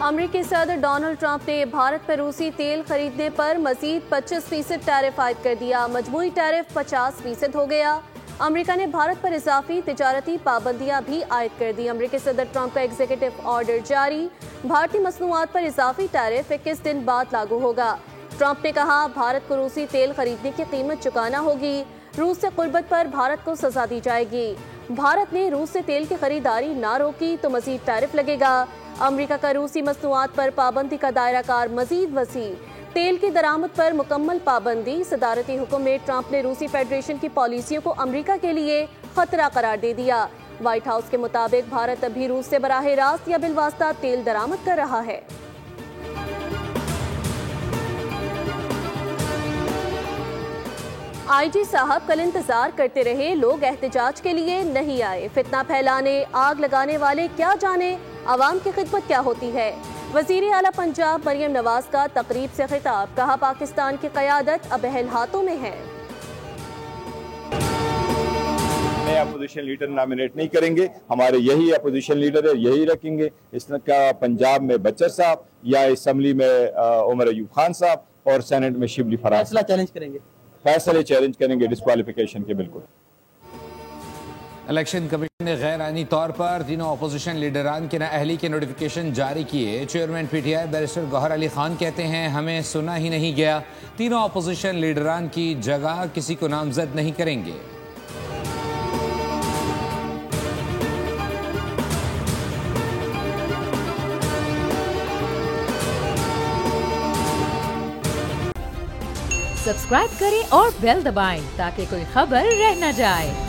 अमेरिकी सदर Donald Trump ने भारत पर रूसी तेल खरीदने पर मजीद 25% टैरिफ आयद कर दिया। मजमूई टैरिफ 50% हो गया। अमेरिका ने भारत पर इजाफी तिजारती पाबंदियां भी आयद कर दी। अमेरिकी सदर ट्रंप का एग्जीक्यूटिव ऑर्डर जारी। भारतीय मसनूआत पर इजाफी टैरिफ 21 दिन बाद लागू होगा। ट्रंप ने कहा, भारत को रूसी तेल खरीदने की कीमत चुकाना होगी। रूस से कुर्बत पर भारत को सजा दी जाएगी। भारत ने रूस से तेल की खरीदारी ना रोकी तो मजीद टैरिफ लगेगा। अमेरिका का रूसी मसनूआत पर पाबंदी का दायरा कार मजीद वसी। तेल की दरामद पर मुकम्मल पाबंदी। सदारती हुक्म में ट्रंप ने रूसी फेडरेशन की पॉलिसियों को अमेरिका के लिए खतरा करार दे दिया। व्हाइट हाउस के मुताबिक भारत अभी रूस से बराह रास्त या बिलवास्ता तेल दरामद कर रहा है। आईजी साहब कल इंतजार करते रहे, लोग एहतजाज के लिए नहीं आए। फितना फैलाने, आग लगाने वाले क्या जाने आवाम की खिदमत क्या होती है। वजीर आला पंजाब मरियम नवाज का तकरीब से खिताब, कहा पाकिस्तान की क़यादत अब अहल हाथों में है। नया अपोजिशन लीडर नॉमिनेट नहीं करेंगे, हमारे यही अपोजिशन लीडर है, यही रखेंगे। इसका पंजाब में बच्चर साहब या असम्बली में उमर अयूब खान साहब और सेनेट में शिबली फराज। फैसला चैलेंज करेंगे, फैसले चैलेंज करेंगे डिस्क्वालिफिकेशन के। बिल्कुल। इलेक्शन कमीशन ने गैर आईनी तौर पर तीनों अपोजिशन लीडरान के नाअहली के नोटिफिकेशन जारी किए। Chairman PTI barrister Gohar Ali Khan कहते हैं, हमें सुना ही नहीं गया। तीनों अपोजिशन लीडरान की जगह किसी को नामजद नहीं करेंगे। सब्सक्राइब करें और बेल दबाएं ताकि कोई खबर रह न जाए।